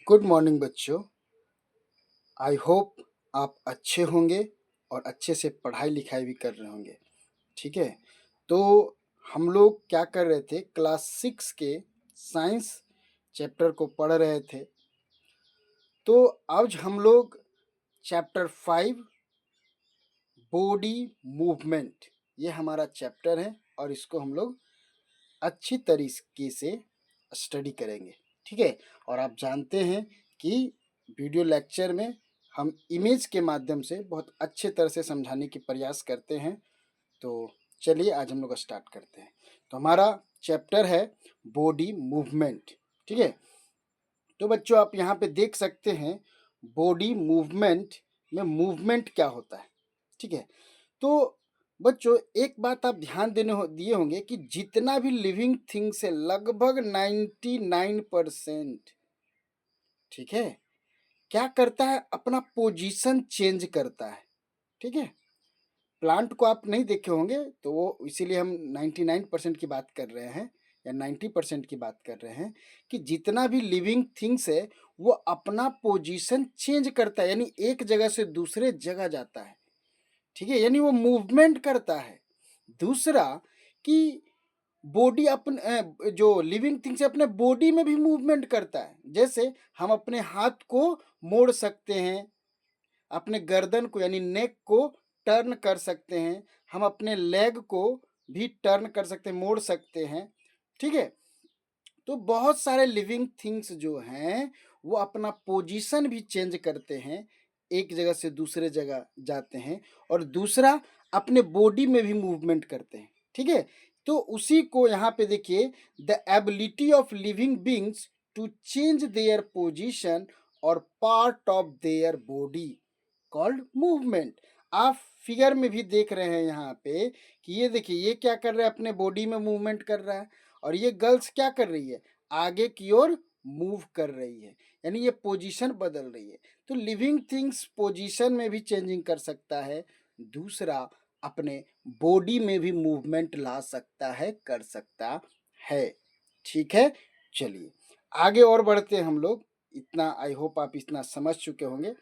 Good morning बच्चों। I hope आप अच्छे होंगे और अच्छे से पढ़ाई लिखाई भी कर रहे होंगे। ठीक है, तो हम लोग क्या कर रहे थे, क्लास 6 के साइंस चैप्टर को पढ़ रहे थे। तो आज हम लोग चैप्टर 5 बॉडी मूवमेंट, ये हमारा चैप्टर है और इसको हम लोग अच्छी तरीके से स्टडी करेंगे। ठीक है, और आप जानते हैं कि वीडियो लेक्चर में हम इमेज के माध्यम से बहुत अच्छे तरह से समझाने की प्रयास करते हैं। तो चलिए आज हम लोग स्टार्ट करते हैं। तो हमारा चैप्टर है बॉडी मूवमेंट। ठीक है, तो बच्चों आप यहाँ पे देख सकते हैं बॉडी मूवमेंट में मूवमेंट क्या होता है। ठीक है, तो बच्चों एक बात आप ध्यान दिए होंगे कि जितना भी लिविंग थिंग्स है लगभग 99%, ठीक है, क्या करता है, अपना पोजीशन चेंज करता है। ठीक है, प्लांट को आप नहीं देखे होंगे तो वो इसीलिए हम 99% की बात कर रहे हैं या 90% की बात कर रहे हैं कि जितना भी लिविंग थिंग्स है वो अपना पोजीशन चेंज करता है, यानी एक जगह से दूसरे जगह जाता है। ठीक है, यानी वो मूवमेंट करता है। दूसरा कि बॉडी जो लिविंग थिंग्स है अपने बॉडी में भी मूवमेंट करता है। जैसे हम अपने हाथ को मोड़ सकते हैं, अपने गर्दन को यानी नेक को टर्न कर सकते हैं, हम अपने लेग को भी टर्न कर सकते हैं, मोड़ सकते हैं। ठीक है, तो बहुत सारे लिविंग थिंग्स जो हैं वो अपना पोजीशन भी चेंज करते हैं, एक जगह से दूसरे जगह जाते हैं। और दूसरा अपने बॉडी में भी मूवमेंट करते हैं। ठीक है, तो उसी को यहाँ पे देखिए, the ability of living beings to change their position और part of their body called movement. आप फिगर में भी देख रहे हैं यहाँ पे कि ये देखिए, ये क्या कर रहा है, अपने बॉडी में मूवमेंट कर रहा है। और ये गर्ल्स क्या कर रही है, आगे की ओर मूव कर रही है, यानी ये पोजीशन बदल रही है। तो लिविंग थिंग्स पोजीशन में भी चेंजिंग कर सकता है, दूसरा अपने बॉडी में भी मूवमेंट ला सकता है, कर सकता है। ठीक है, चलिए आगे और बढ़ते हैं हम लोग। इतना आई होप आप इतना समझ चुके होंगे।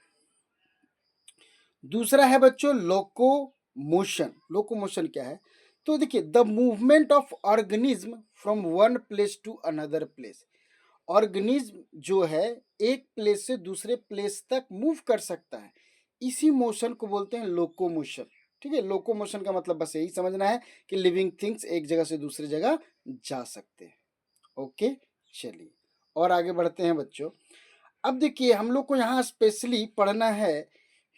दूसरा है बच्चों लोकोमोशन। लोकोमोशन क्या है, तो देखिए, the movement of organism from one place to another place. Organism जो है एक प्लेस से दूसरे प्लेस तक मूव कर सकता है, इसी मोशन को बोलते हैं लोकोमोशन। ठीक है, लोकोमोशन का मतलब बस यही समझना है कि लिविंग थिंग्स एक जगह से दूसरी जगह जा सकते हैं। ओके, चलिए और आगे बढ़ते हैं बच्चों। अब देखिए हम लोग को यहाँ स्पेशली पढ़ना है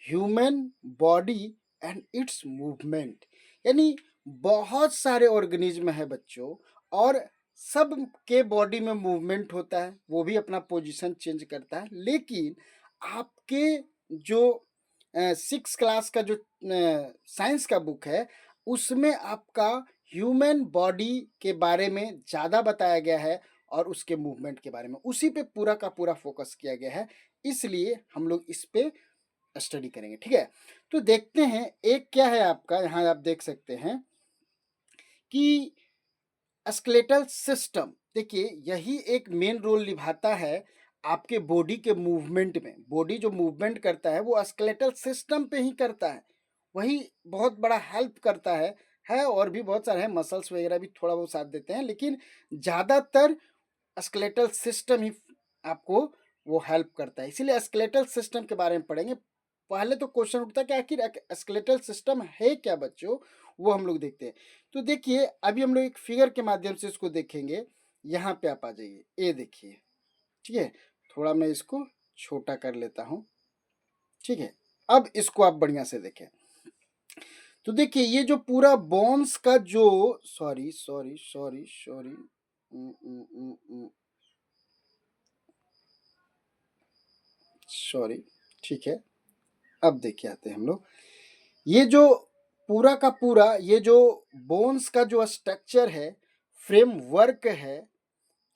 human body and it's movement, यानी बहुत सारे ऑर्गेनिज्म है बच्चों और सब के बॉडी में मूवमेंट होता है, वो भी अपना पोजीशन चेंज करता है। लेकिन आपके जो 6 क्लास का जो साइंस का बुक है उसमें आपका ह्यूमन बॉडी के बारे में ज़्यादा बताया गया है और उसके मूवमेंट के बारे में, उसी पे पूरा का पूरा फोकस किया गया है, इसलिए हम लोग इस पे स्टडी करेंगे। ठीक है, तो देखते हैं एक क्या है आपका, यहाँ आप देख सकते हैं कि स्केलेटल सिस्टम। देखिए यही एक मेन रोल निभाता है आपके बॉडी के मूवमेंट में। बॉडी जो मूवमेंट करता है वो स्केलेटल सिस्टम पे ही करता है, वही बहुत बड़ा हेल्प करता है और भी बहुत सारे हैं, मसल्स वगैरह भी थोड़ा बहुत साथ देते हैं, लेकिन ज़्यादातर स्केलेटल सिस्टम ही आपको वो हेल्प करता है, इसीलिए स्केलेटल सिस्टम के बारे में पढ़ेंगे। पहले तो क्वेश्चन उठता है कि आखिर स्केलेटल सिस्टम है क्या बच्चों, वो हम लोग देखते हैं। तो देखिए अभी हम लोग एक फिगर के माध्यम से इसको देखेंगे। यहाँ पे आप आ जाइए, ये देखिए। ठीक है, थोड़ा मैं इसको छोटा कर लेता हूँ। ठीक है, अब इसको आप बढ़िया से देखें। तो देखिए ये जो पूरा बोन्स का जो sorry sorry sorry sorry sorry ठीक है, अब देखिए आते हैं हम लोग। ये जो पूरा का पूरा ये जो बोन्स का जो स्ट्रक्चर है, फ्रेमवर्क है,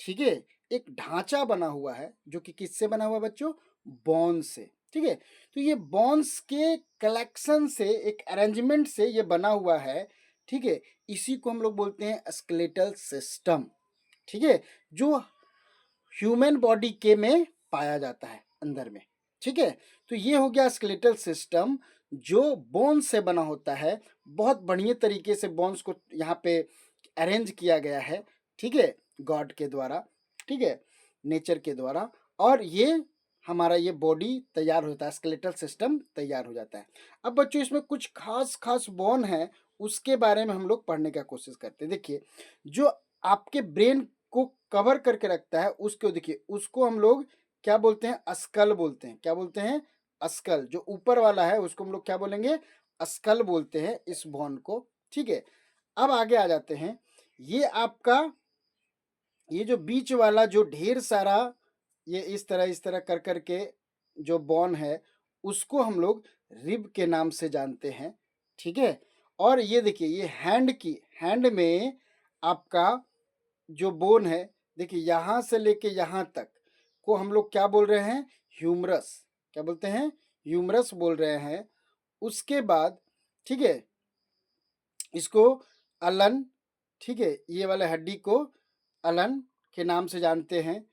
ठीक है, एक ढांचा बना हुआ है जो कि किससे बना हुआ है बच्चों, बोन्स से। ठीक है, तो ये बोन्स के कलेक्शन से, एक अरेंजमेंट से ये बना हुआ है। ठीक है, इसी को हम लोग बोलते हैं स्केलेटल सिस्टम। ठीक है, जो ह्यूमन बॉडी के में पाया जाता है अंदर में। ठीक है, तो ये हो गया स्केलेटल सिस्टम जो बोन्स से बना होता है। बहुत बढ़िया तरीके से बोन्स को यहाँ पे अरेंज किया गया है, ठीक है, गॉड के द्वारा, ठीक है, नेचर के द्वारा, और ये हमारा ये बॉडी तैयार होता है, स्केलेटल सिस्टम तैयार हो जाता है। अब बच्चों इसमें कुछ खास खास बोन है, उसके बारे में हम लोग पढ़ने का कोशिश करते हैं। देखिए, जो आपके ब्रेन को कवर करके रखता है उसको देखिए, उसको हम लोग क्या बोलते हैं, अस्कल बोलते हैं। क्या बोलते हैं, अस्कल। जो ऊपर वाला है उसको हम लोग क्या बोलेंगे, अस्कल बोलते हैं इस बोन को। ठीक है, अब आगे आ जाते हैं। ये आपका ये जो बीच वाला जो ढेर सारा ये इस तरह कर कर के जो बोन है उसको हम लोग रिब के नाम से जानते हैं। ठीक है, और ये देखिए, ये हैंड में आपका जो बोन है, देखिए यहाँ से लेके यहाँ तक को हम लोग क्या बोल रहे हैं, ह्यूमरस। क्या बोलते हैं, ह्यूमरस बोल रहे हैं। उसके बाद ठीक है, इसको अलन, ठीक है, ये वाले हड्डी को अलन के नाम से जानते हैं।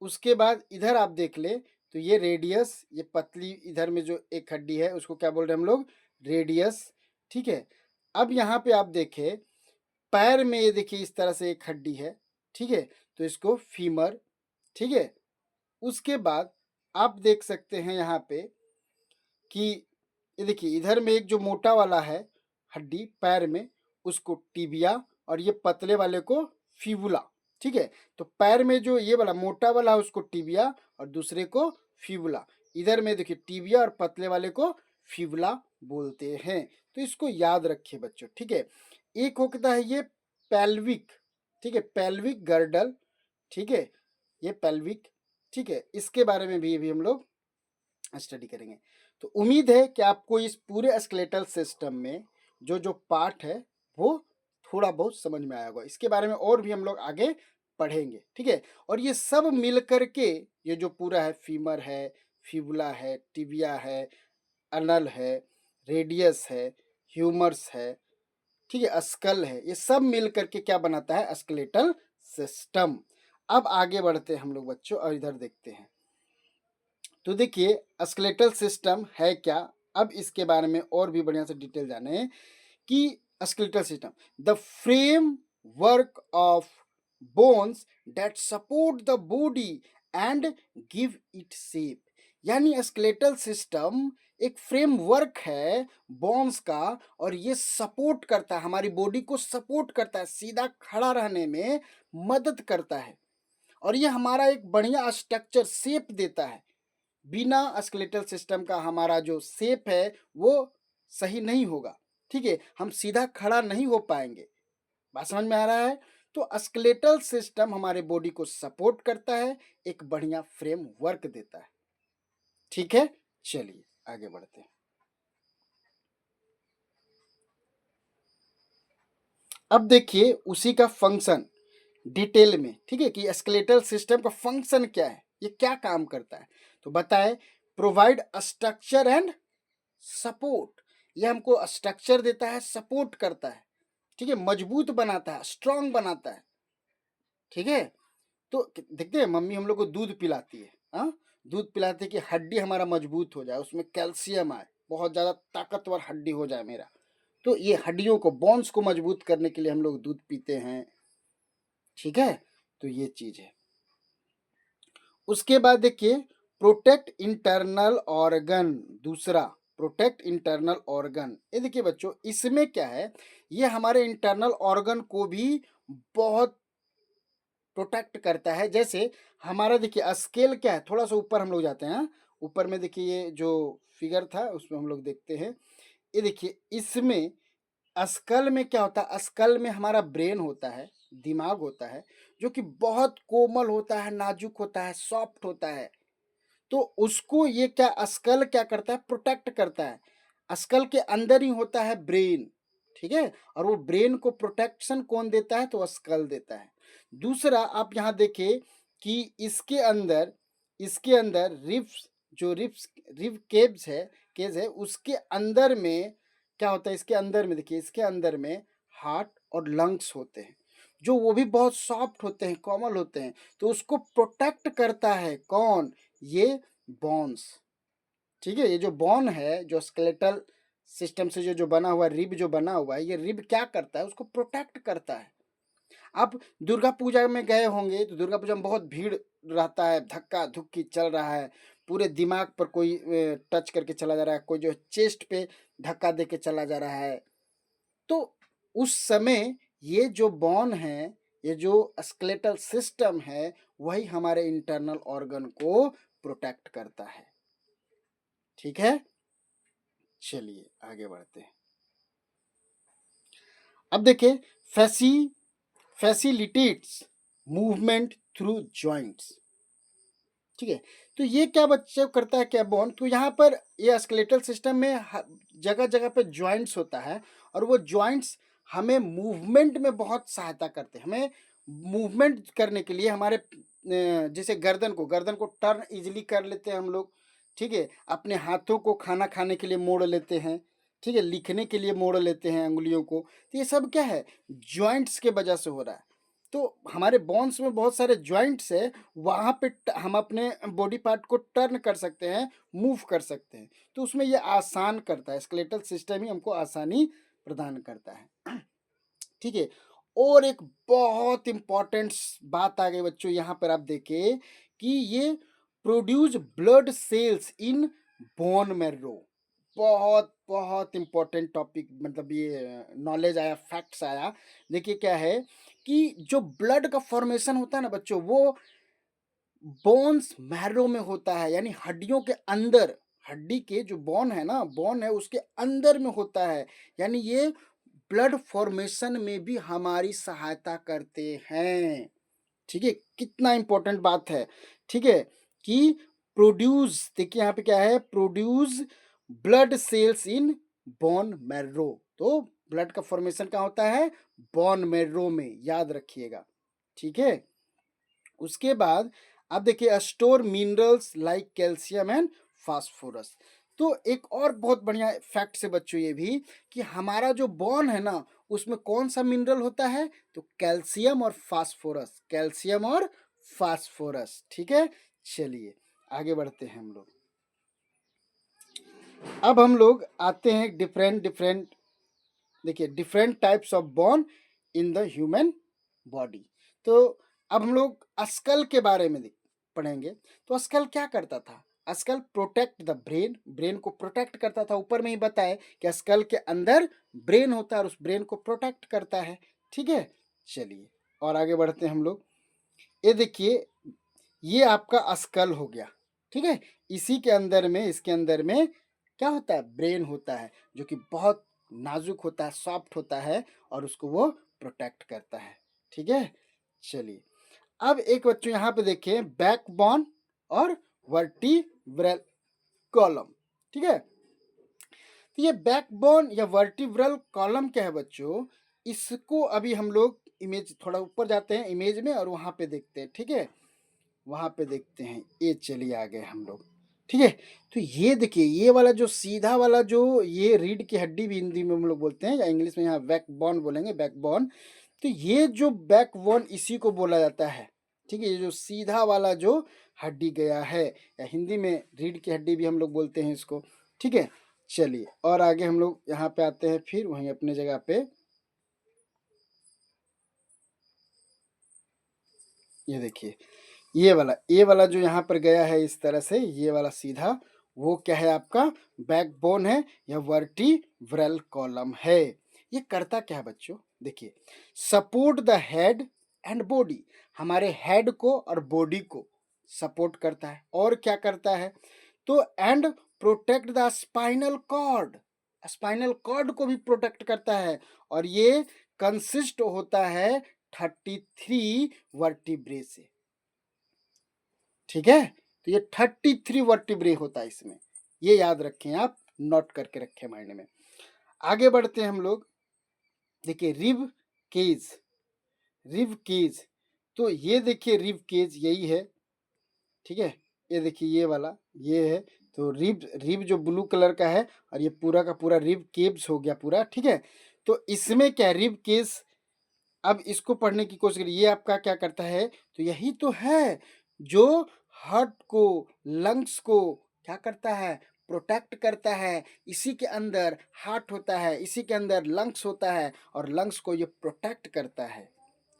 उसके बाद इधर आप देख ले तो ये रेडियस, ये पतली इधर में जो एक हड्डी है उसको क्या बोल रहे हैं हम लोग, रेडियस। ठीक है, अब यहाँ पे आप देखें पैर में, ये देखिए इस तरह से एक हड्डी है, ठीक है, तो इसको फीमर। ठीक है, उसके बाद आप देख सकते हैं यहाँ पे कि ये देखिए इधर में एक जो मोटा वाला है हड्डी पैर में, उसको टिबिया, और ये पतले वाले को फिबुला। ठीक है, तो पैर में जो ये वाला मोटा वाला है उसको टिबिया और दूसरे को फिबुला। इधर में देखिए टिबिया और पतले वाले को फिबुला बोलते हैं। तो इसको याद रखिए बच्चों। ठीक है, एक होता है ये पेल्विक, ठीक है, पेल्विक गर्डल। ठीक है, ये पेल्विक, ठीक है, इसके बारे में भी हम लोग स्टडी करेंगे। तो उम्मीद है कि आपको इस पूरे स्केलेटल सिस्टम में जो जो पार्ट है वो थोड़ा बहुत समझ में आया होगा। इसके बारे में और भी हम लोग आगे पढ़ेंगे। ठीक है, और ये सब मिल करके ये जो पूरा है, फीमर है, फिबुला है, टिबिया है, अनल है, रेडियस है, ह्यूमरस है, ठीक है, स्कल है, ये सब मिल करके क्या बनाता है, स्केलेटल सिस्टम। अब आगे बढ़ते हैं हम लोग बच्चों और इधर देखते हैं। तो देखिए स्केलेटल सिस्टम है क्या, अब इसके बारे में और भी बढ़िया से डिटेल जाने कि skeletal system the frame work of bones that support the body and give it shape. यानी स्केलेटल सिस्टम एक फ्रेमवर्क है बोन्स का, और ये सपोर्ट करता है, हमारी बॉडी को सपोर्ट करता है, सीधा खड़ा रहने में मदद करता है, और ये हमारा एक बढ़िया स्ट्रक्चर शेप देता है। बिना स्केलेटल सिस्टम का हमारा जो शेप है वो सही नहीं होगा। ठीक है, हम सीधा खड़ा नहीं हो पाएंगे। बात समझ में आ रहा है? तो स्केलेटल सिस्टम हमारे बॉडी को सपोर्ट करता है, एक बढ़िया फ्रेम वर्क देता है। ठीक है, चलिए आगे बढ़ते हैं। अब देखिए उसी का फंक्शन डिटेल में, ठीक है, कि स्केलेटल सिस्टम का फंक्शन क्या है, ये क्या काम करता है। तो बताए, प्रोवाइड स्ट्रक्चर एंड सपोर्ट। ये हमको स्ट्रक्चर देता है, सपोर्ट करता है, ठीक है, मजबूत बनाता है, स्ट्रांग बनाता है। ठीक है, तो देखते हैं मम्मी हम लोग को दूध पिलाती है, हाँ, दूध पिलाती है कि हड्डी हमारा मजबूत हो जाए, उसमें कैल्शियम आए, बहुत ज़्यादा ताकतवर हड्डी हो जाए मेरा। तो ये हड्डियों को, बोन्स को मजबूत करने के लिए हम लोग दूध पीते हैं। ठीक है, तो ये चीज़ है। उसके बाद देखिए प्रोटेक्ट इंटरनल ऑर्गन, दूसरा प्रोटेक्ट इंटरनल ऑर्गन। ये देखिए बच्चों इसमें क्या है, ये हमारे इंटरनल ऑर्गन को भी बहुत प्रोटेक्ट करता है। जैसे हमारा देखिए स्केल क्या है, थोड़ा सा ऊपर हम लोग जाते हैं, ऊपर में देखिए ये जो फिगर था उसमें हम लोग देखते हैं, ये देखिए इसमें स्कल में क्या होता है, स्कल में हमारा ब्रेन होता है, दिमाग होता है, जो कि बहुत कोमल होता है, नाजुक होता है, सॉफ्ट होता है। तो उसको ये क्या स्कल क्या करता है, प्रोटेक्ट करता है। स्कल के अंदर ही होता है ब्रेन, ठीक है, और वो ब्रेन को प्रोटेक्शन कौन देता है, तो स्कल देता है। दूसरा आप यहाँ देखिए कि इसके अंदर रिब्स, जो रिब केज है, उसके अंदर में क्या होता है, इसके अंदर में देखिए, इसके अंदर में हार्ट और लंग्स होते हैं, जो वो भी बहुत सॉफ्ट होते हैं, कोमल होते हैं। तो उसको प्रोटेक्ट करता है कौन, ये बोन्स, ठीक है। ये जो बोन है, जो स्केलेटल सिस्टम से जो जो बना हुआ रिब जो बना हुआ है, ये रिब क्या करता है, उसको प्रोटेक्ट करता है। आप दुर्गा पूजा में गए होंगे तो दुर्गा पूजा में बहुत भीड़ रहता है, धक्का धुक्की चल रहा है, पूरे दिमाग पर कोई टच करके चला जा रहा है, कोई जो चेस्ट पे धक्का दे के चला जा रहा है। तो उस समय ये जो बोन है, ये जो स्केलेटल सिस्टम है, वही हमारे इंटरनल ऑर्गन को प्रोटेक्ट करता है, ठीक है। चलिए आगे बढ़ते हैं। अब देखिए, फैसी फैसिलिटेट्स मूवमेंट थ्रू जॉइंट्स, ठीक है। तो ये क्या बच्चे करता है, क्या बोन, तो यहाँ पर ये स्केलेटल सिस्टम में जगह जगह पे जॉइंट्स होता है, और वो जॉइंट्स हमें मूवमेंट में बहुत सहायता करते हैं। हमें मूवमेंट करने के लिए हमारे जैसे गर्दन को टर्न इजीली कर लेते हैं हम लोग, ठीक है। अपने हाथों को खाना खाने के लिए मोड़ लेते हैं, ठीक है, लिखने के लिए मोड़ लेते हैं अंगुलियों को। तो ये सब क्या है, जॉइंट्स के वजह से हो रहा है। तो हमारे बोन्स में बहुत सारे जॉइंट्स है, वहाँ पे हम अपने बॉडी पार्ट को टर्न कर सकते हैं, मूव कर सकते हैं। तो उसमें ये आसान करता है, स्केलेटल सिस्टम ही हमको आसानी प्रदान करता है, ठीक है। और एक बहुत इंपॉर्टेंट बात आ गई बच्चों, यहाँ पर आप देखिए कि ये produce blood cells in bone marrow. बहुत बहुत इंपॉर्टेंट टॉपिक, मतलब ये नॉलेज आया, फैक्ट्स आया। देखिए क्या है कि जो ब्लड का फॉर्मेशन होता है ना बच्चों, वो बोन्स मैरो में होता है, यानी हड्डियों के अंदर। हड्डी के जो बोन है ना, बोन है उसके अंदर में होता है, यानी ये ब्लड फॉर्मेशन में भी हमारी सहायता करते हैं, ठीक है। कितना इंपॉर्टेंट बात है, ठीक है, कि प्रोड्यूस, देखिए यहाँ पे क्या है, produce blood cells in bone marrow. तो ब्लड का फॉर्मेशन कहाँ होता है, बोन मैरो में, याद रखिएगा, ठीक है। उसके बाद आप देखिए, store minerals like calcium and phosphorus. तो एक और बहुत बढ़िया फैक्ट है बच्चों ये भी, कि हमारा जो बोन है ना, उसमें कौन सा मिनरल होता है, तो कैल्शियम और फास्फोरस, कैल्शियम और फास्फोरस, ठीक है। चलिए आगे बढ़ते हैं हम लोग। अब हम लोग आते हैं डिफरेंट डिफरेंट, देखिए different types of bone in the human body. तो अब हम लोग स्कल के बारे में पढ़ेंगे। तो स्कल क्या करता था, skull protect the brain, brain को प्रोटेक्ट करता था। ऊपर में ही बताए कि स्कल के अंदर ब्रेन होता है और उस ब्रेन को प्रोटेक्ट करता है, ठीक है। चलिए और आगे बढ़ते हैं हम लोग। ये देखिए, ये आपका स्कल हो गया, ठीक है। इसी के अंदर में, इसके अंदर में क्या होता है, ब्रेन होता है, जो कि बहुत नाजुक होता है, सॉफ्ट होता है, और उसको वो प्रोटेक्ट करता है, ठीक है। चलिए अब एक बच्चों यहाँ पे देखें, बैकबोन और वर्टिब्रल कॉलम, ठीक है। तो ये बैकबोन या वर्टिब्रल कॉलम क्या है बच्चों, इसको अभी हम लोग इमेज, थोड़ा ऊपर जाते हैं इमेज में और वहाँ पे देखते हैं, ठीक है। वहाँ पे देखते हैं, ये चलिए आ गए हम लोग, ठीक है। तो ये देखिए, ये वाला जो सीधा वाला, जो ये रीढ़ की हड्डी भी हिंदी में हम लोग बोलते हैं, या इंग्लिश में यहाँ बैकबोन बोलेंगे, बैकबोन। तो ये जो बैकबोन, इसी को बोला जाता है, ठीक है। ये जो सीधा वाला जो हड्डी गया है, या हिंदी में रीढ़ की हड्डी भी हम लोग बोलते हैं इसको, ठीक है। चलिए और आगे हम लोग यहाँ पे आते हैं, फिर वहीं अपने जगह पे। ये देखिए, ये वाला जो यहाँ पर गया है इस तरह से, ये वाला सीधा, वो क्या है, आपका बैकबोन है या वर्टिब्रल कॉलम है। ये करता क्या है बच्चों, देखिए, support the head and body, हमारे हेड को और बॉडी को सपोर्ट करता है। और क्या करता है, तो and protect the spinal cord, spinal cord को भी प्रोटेक्ट करता है। और ये कंसिस्ट होता है 33 वर्टिब्रे से, ठीक है। तो ये 33 वर्टिब्रे होता है इसमें, ये याद रखें आप, नोट करके रखें माइंड में। आगे बढ़ते हैं हम लोग। देखिए रिब केज, रिब केज, तो ये देखिए रिब केज यही है, ठीक है। ये देखिए ये वाला, ये है। तो रिब, रिब जो ब्लू कलर का है, और ये पूरा का पूरा रिब केव्स हो गया पूरा, ठीक है। तो इसमें क्या, रिब केज, अब इसको पढ़ने की कोशिश करिए, ये आपका क्या करता है, तो यही तो है जो हार्ट को, लंग्स को क्या करता है, प्रोटेक्ट करता है। इसी के अंदर हार्ट होता है, इसी के अंदर लंग्स होता है और लंग्स को ये प्रोटेक्ट करता है।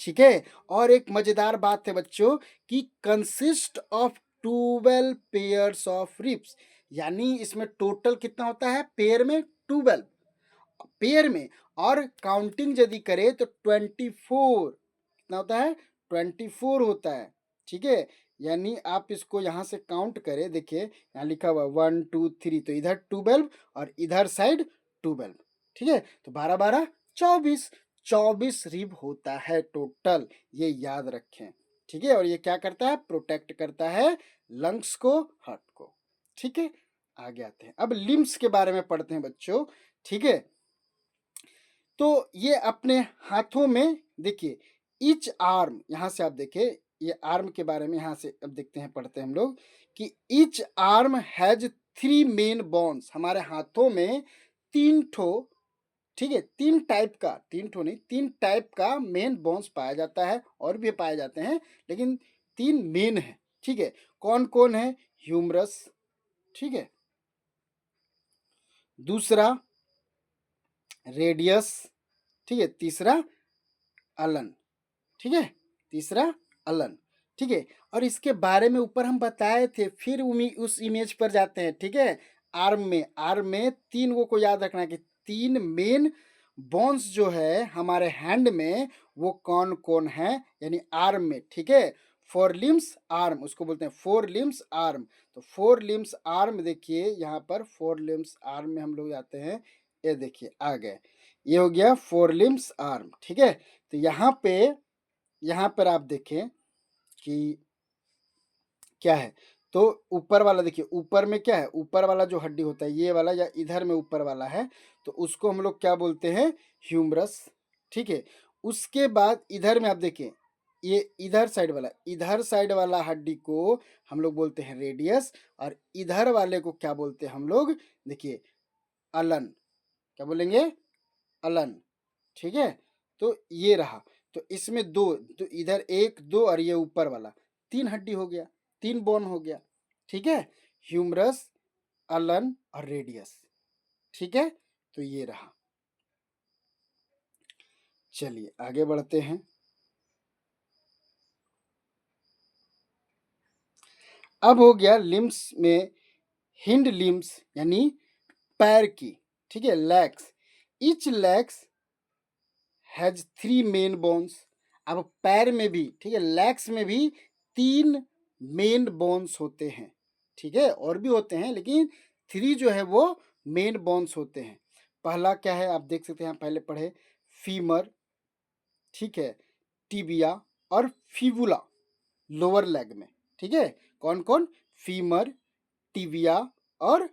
ठीक है। और एक मजेदार बात है बच्चों कि consist of 12 pairs of ribs, यानी इसमें टोटल कितना होता है पेयर में, 12 पेयर में। और काउंटिंग यदि करें तो 24 कितना होता है, 24 होता है। ठीक है, यानी आप इसको यहाँ से काउंट करें, देखिए यहाँ लिखा हुआ 1 2 3, तो इधर 12 और इधर साइड 12। ठीक है, तो 12 12 24, 24 रिब होता है टोटल, ये याद रखें। ठीक है, और ये क्या करता है, प्रोटेक्ट करता है लंग्स को, हार्ट को। ठीक है, आगे आते हैं, अब लिम्स के बारे में पढ़ते हैं बच्चों। ठीक है, तो ये अपने हाथों में देखिए, ईच आर्म, यहाँ से आप देखिए ये आर्म के बारे में, यहाँ से अब देखते हैं, पढ़ते हैं हम लोग कि each arm has 3 main bones, हमारे हाथों में 3 ठो, ठीक है, 3 टाइप का, 3 ठो नहीं 3 टाइप का मेन बोन्स पाया जाता है, और भी पाए जाते हैं लेकिन 3 मेन है। ठीक है, कौन कौन है, ह्यूमरस, ठीक है, दूसरा रेडियस, ठीक है, तीसरा अलन, ठीक है, तीसरा अलन। ठीक है, और इसके बारे में ऊपर हम बताए थे, फिर उस इमेज पर जाते हैं। ठीक है, आर्म में 3 को याद रखना कि 3 मेन बोन्स जो है हमारे हैंड में वो कौन कौन है, यानी आर्म में। ठीक है, 4 लिम्स आर्म, उसको बोलते हैं 4 लिम्स आर्म। तो 4 लिम्स आर्म देखिए, यहाँ पर 4 लिम्स आर्म में हम लोग जाते हैं, ये देखिए आ गए, ये हो गया 4 लिम्स आर्म। ठीक है, तो यहाँ पर आप देखें कि क्या है, तो ऊपर वाला देखिए, ऊपर में क्या है, ऊपर वाला जो हड्डी होता है ये वाला, या इधर में ऊपर वाला है, तो उसको हम लोग क्या बोलते हैं, ह्यूमरस। ठीक है, उसके बाद इधर में आप देखें, ये इधर साइड वाला हड्डी को हम लोग बोलते हैं रेडियस, और इधर वाले को क्या बोलते हैं हम लोग, देखिए अलन, क्या बोलेंगे, अलन। ठीक है, तो ये रहा, तो इसमें दो, तो इधर 1 2 और ये ऊपर वाला 3 हड्डी हो गया, 3 बोन हो गया। ठीक है, ह्यूमरस, अलन और रेडियस। ठीक है, तो ये रहा। चलिए आगे बढ़ते हैं। अब हो गया लिम्स में, हिंड लिम्स यानी पैर की, ठीक है, legs. Each legs has 3 main bones. अब पैर में भी, ठीक है, लेग्स में भी 3 मेन बोन्स होते हैं। ठीक है, और भी होते हैं लेकिन 3 जो है वो मेन बोन्स होते हैं। पहला क्या है, आप देख सकते हैं, पहले पढ़े, फीमर, ठीक है, टिबिया और फिबुला, लोअर लेग में। ठीक है, कौन कौन, फीमर, टिबिया और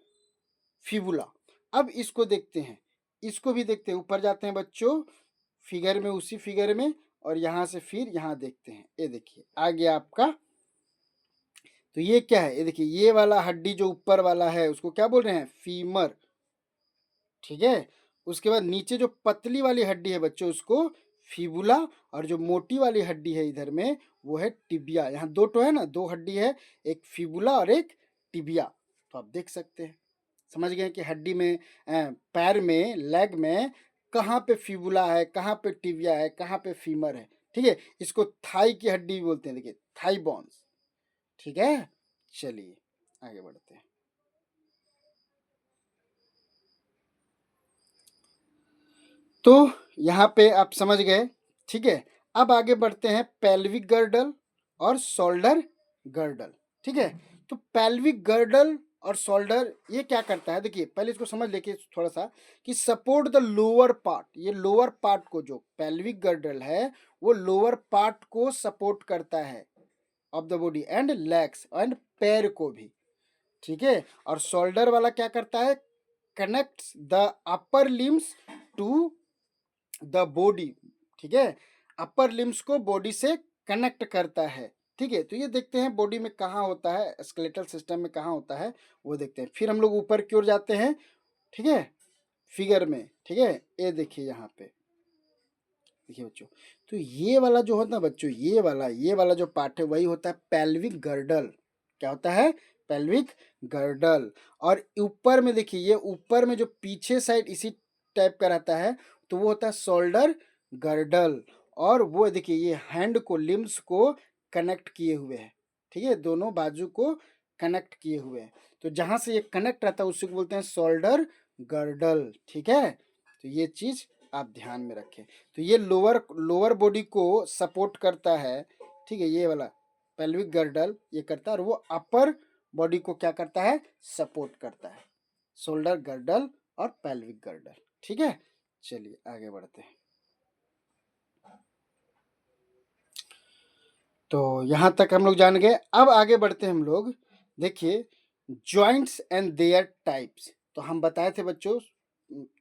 फिबुला। अब इसको देखते हैं, इसको भी देखते हैं, ऊपर जाते हैं बच्चों फिगर में, उसी फिगर में, और यहाँ से फिर यहाँ देखते हैं, ये देखिए आ गया आपका। तो ये क्या है, ये देखिए, ये वाला हड्डी जो ऊपर वाला है उसको क्या बोल रहे हैं, फीमर। ठीक है, उसके बाद नीचे जो पतली वाली हड्डी है बच्चों उसको फिबुला, और जो मोटी वाली हड्डी है इधर में वो है टिबिया। यहाँ 2 टो है ना, 2 हड्डी है, एक फिबुला और एक टिबिया। तो आप देख सकते हैं, समझ गए कि हड्डी में, पैर में, लेग में कहाँ पे फिबुला है, कहाँ पे टिबिया है, कहाँ पे फीमर है। ठीक है, इसको थाई की हड्डी भी बोलते हैं, देखिए थाई बोन्स। ठीक है, चलिए आगे बढ़ते हैं। तो यहाँ पे आप समझ गए। ठीक है, अब आगे बढ़ते हैं पेल्विक गर्डल और शोल्डर गर्डल। ठीक है, तो पेल्विक गर्डल और शोल्डर ये क्या करता है, देखिए पहले इसको समझ लेके थोड़ा सा कि सपोर्ट द लोअर पार्ट, ये लोअर पार्ट को, जो पेल्विक गर्डल है वो लोअर पार्ट को सपोर्ट करता है of the body, and legs and पैर को भी। ठीक है, और शोल्डर वाला क्या करता है, connects the upper limbs to the body. ठीक है, अपर लिम्स को बॉडी से कनेक्ट करता है। ठीक है, तो ये देखते हैं बॉडी में कहाँ होता है, स्केलेटल सिस्टम में कहाँ होता है वो देखते हैं। फिर हम लोग ऊपर की ओर जाते हैं, ठीक है, फिगर में। ठीक है, ये देखिए यहाँ पे, देखिए बच्चों, तो ये वाला जो होता है बच्चों, ये वाला जो पार्ट है वही होता है पेल्विक गर्डल। क्या होता है? Pelvic girdle. और ऊपर में देखिए, ये ऊपर में जो पीछे साइड इसी टाइप का रहता है तो वो होता है शोल्डर गर्डल। और वो देखिए ये हैंड को, लिम्स को कनेक्ट किए हुए है, ठीक है, दोनों बाजू को कनेक्ट किए हुए हैं। तो जहां से ये कनेक्ट रहता है उसी को बोलते हैं शोल्डर गर्डल, ठीक है। तो ये चीज आप ध्यान में रखें। तो ये लोअर लोअर बॉडी को सपोर्ट करता है, ठीक है, ये वाला पेल्विक गर्डल ये करता है, और वो अपर बॉडी को क्या करता है? सपोर्ट करता है, शोल्डर गर्डल और पेल्विक गर्डल, ठीक है। चलिए आगे बढ़ते हैं। तो यहाँ तक हम लोग जान गए। अब आगे बढ़ते हैं हम लोग। देखिए जॉइंट्स एंड देयर टाइप्स। तो हम बताए थे बच्चों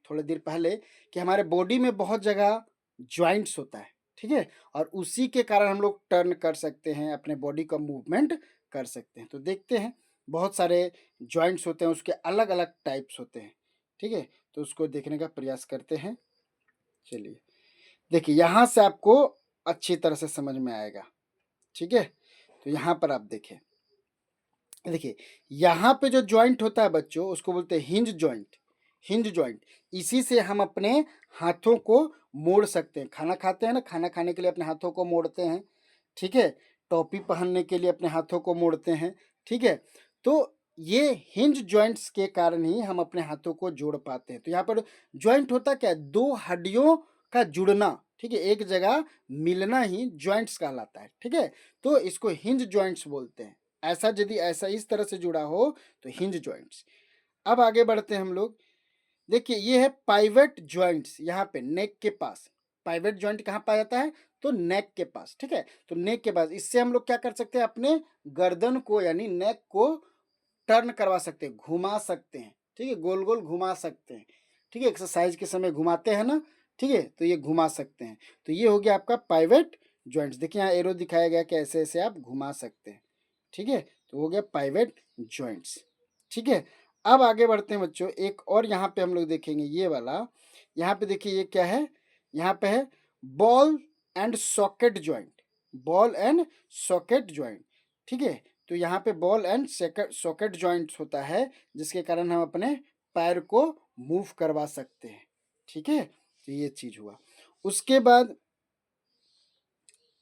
थोड़ी देर पहले कि हमारे बॉडी में बहुत जगह जॉइंट्स होता है, ठीक है, और उसी के कारण हम लोग टर्न कर सकते हैं, अपने बॉडी का मूवमेंट कर सकते हैं। तो देखते हैं, बहुत सारे जॉइंट्स होते हैं, उसके अलग अलग टाइप्स होते हैं, ठीक है। तो उसको देखने का प्रयास करते हैं। चलिए देखिए, यहाँ से आपको अच्छी तरह से समझ में आएगा, ठीक है। तो यहाँ पर आप देखें, देखिए यहाँ पे जो जॉइंट होता है बच्चों उसको बोलते हैं हिंज जॉइंट। हिंज जॉइंट, इसी से हम अपने हाथों को मोड़ सकते हैं। खाना खाते हैं ना, खाना खाने के लिए अपने हाथों को मोड़ते हैं, ठीक है। टोपी पहनने के लिए अपने हाथों को मोड़ते हैं, ठीक है। तो ये हिंज जॉइंट्स के कारण ही हम अपने हाथों को जोड़ पाते हैं। तो यहाँ पर जॉइंट होता क्या है? दो हड्डियों का जुड़ना, ठीक है, एक जगह मिलना ही जॉइंट्स कहलाता है, ठीक है। तो इसको हिंज जॉइंट्स बोलते हैं। ऐसा यदि ऐसा इस तरह से जुड़ा हो तो हिंज जॉइंट्स। अब आगे बढ़ते हैं हम लोग। देखिए ये है पाइवेट जॉइंट्स, यहाँ पे नेक के पास। पाइवेट जॉइंट कहाँ पाया जाता है? तो नेक के पास, ठीक है। तो नेक के पास, इससे हम लोग क्या कर सकते हैं? अपने गर्दन को यानी नेक को टर्न करवा सकते हैं, घुमा सकते हैं, ठीक है, गोल गोल घुमा सकते हैं, ठीक है। एक्सरसाइज के समय घुमाते हैं ना, ठीक है, तो ये घुमा सकते हैं। तो ये हो गया आपका पाइवेट जॉइंट्स। देखिए यहाँ एरो दिखाया गया कि ऐसे ऐसे आप घुमा सकते हैं, ठीक है। तो हो गया पाइवेट जॉइंट्स, ठीक है। अब आगे बढ़ते हैं बच्चों, एक और यहाँ पे हम लोग देखेंगे ये वाला। यहाँ पे देखिए ये क्या है? यहाँ पे है ball and socket joint. Ball and socket joint, ठीक है। तो यहाँ पे बॉल एंड सॉकेट जॉइंट्स होता है, जिसके कारण हम अपने पैर को मूव करवा सकते हैं, ठीक है। तो ये चीज हुआ। उसके बाद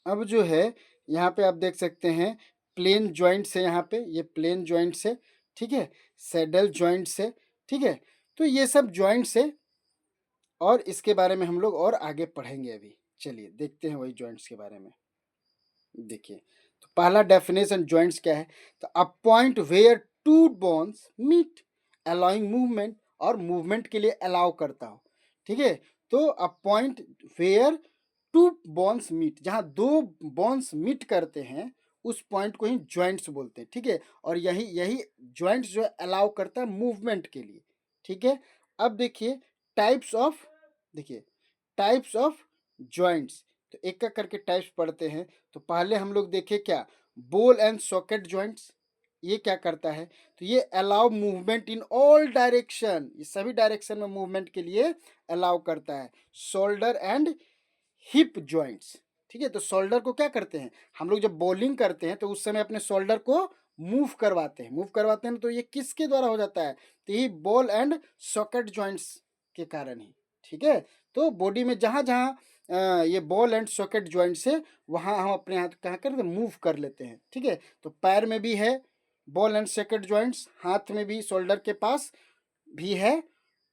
अब जो है यहाँ पे आप देख सकते हैं प्लेन जॉइंट्स है, यहाँ पे ये प्लेन जॉइंट्स है, ठीक है, सैडल जॉइंट्स है, ठीक है। तो ये सब जॉइंट्स है, और इसके बारे में हम लोग और आगे पढ़ेंगे अभी। चलिए देखते हैं वही जॉइंट्स के बारे में। देखिए तो पहला डेफिनेशन जॉइंट्स क्या है? तो a point where two bones meet, allowing movement, और मूवमेंट के लिए अलाउ करता हो, ठीक है। तो a point where two bones meet, जहाँ दो बोन्स मीट करते हैं उस पॉइंट को ही जॉइंट्स बोलते हैं, ठीक है। और यही यही जॉइंट्स जो अलाउ करता है मूवमेंट के लिए, ठीक है। अब देखिए टाइप्स ऑफ, देखिए टाइप्स ऑफ जॉइंट्स। तो एक एक करके टाइप्स पढ़ते हैं। तो पहले हम लोग देखें क्या, बॉल एंड सॉकेट जॉइंट्स। ये क्या करता है? तो ये allow movement in all direction, ये सभी डायरेक्शन में मूवमेंट के लिए अलाउ करता है। शोल्डर एंड हिप जॉइंट्स, ठीक है। तो शोल्डर को क्या करते हैं हम लोग? जब बॉलिंग करते हैं तो उस समय अपने शोल्डर को मूव करवाते हैं, मूव करवाते हैं ना, तो ये किसके द्वारा हो जाता है? तो ये बॉल एंड सॉकेट जॉइंट्स के कारण ही, ठीक है। तो बॉडी में जहाँ जहाँ ये बॉल एंड सॉकेट जॉइंट से, वहाँ हम अपने हाथ कहाँ करते हैं? मूव कर लेते हैं, ठीक है। तो पैर में भी है बॉल एंड सॉकेट जॉइंट्स, हाथ में भी शोल्डर के पास भी है,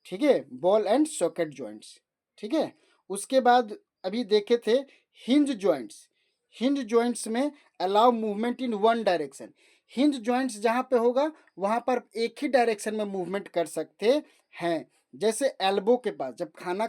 ठीक है, बॉल एंड सॉकेट जॉइंट्स, ठीक है। उसके बाद अभी देखे थे हिंज जॉइंट्स। हिंज जॉइंट्स में allow movement in one direction. Hinge joints जहाँ पे होगा वहाँ पर एक ही डायरेक्शन में मूवमेंट कर सकते हैं। जैसे एल्बो के पास, जब खाना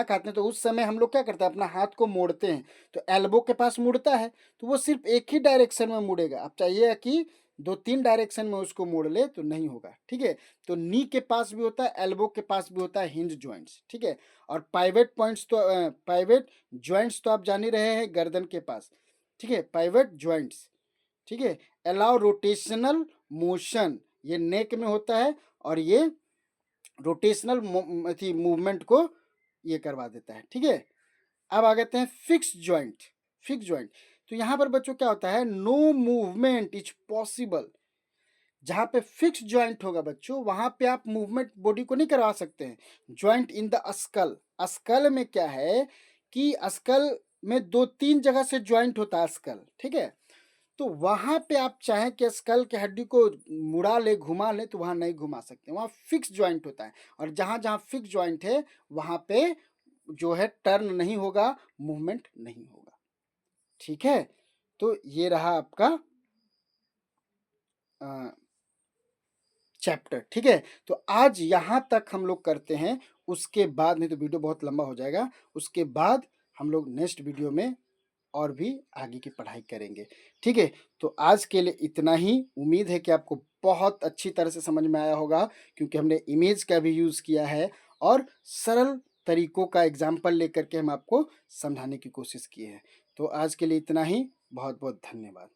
खाते हैं तो उस समय हम लोग क्या करते हैं? अपना हाथ को मोड़ते हैं, तो एल्बो के पास मुड़ता है, तो वो सिर्फ एक ही डायरेक्शन में मुड़ेगा। अब चाहिए कि दो तीन डायरेक्शन में उसको मोड़ ले तो नहीं होगा, ठीक है। तो नी के पास भी होता है, एल्बो के पास भी होता है हिंज जॉइंट्स, ठीक है। और पाइवेट पॉइंट्स तो पाइवेट जॉइंट्स तो आप जान ही रहे हैं गर्दन के पास, ठीक है, पाइवेट जॉइंट्स, ठीक है। अलाउ रोटेशनल मोशन, ये नेक में होता है, और ये रोटेशनल मूवमेंट को ये करवा देता है, ठीक है। अब आ जाते हैं फिक्स जॉइंट। फिक्स जॉइंट, तो यहाँ पर बच्चों क्या होता है, नो मूवमेंट इज पॉसिबल। जहाँ पे फिक्स जॉइंट होगा बच्चों, वहाँ पे आप मूवमेंट बॉडी को नहीं करवा सकते हैं। Joint in the skull, skull में क्या है कि स्कल में 2-3 जगह से जॉइंट होता है स्कल, ठीक है? तो वहाँ पे आप चाहें कि स्कल के हड्डी को मुड़ा ले, घुमा ले, तो वहाँ नहीं घुमा सकते, वहाँ फिक्स जॉइंट होता है। और जहाँ-जहाँ फिक्स जॉइंट है, वहाँ पे जो है टर्न नहीं होगा, मूवमेंट नहीं होगा, ठीक है? तो ये रहा आपका अ चैप्टर, ठीक है? तो आज यहाँ तक हम लोग करते हैं, उसके बाद नहीं तो वीडियो बहुत लंबा हो जाएगा। उसके बाद हम लोग नेक्स्ट वीडियो में और भी आगे की पढ़ाई करेंगे, ठीक है? तो आज के लिए इतना ही। उम्मीद है कि आपको बहुत अच्छी तरह से समझ में आया होगा, क्योंकि हमने इमेज का भी यूज़ किया है और सरल तरीकों का एग्ज़ाम्पल लेकर के हम आपको समझाने की कोशिश किए हैं। तो आज के लिए इतना ही। बहुत-बहुत धन्यवाद।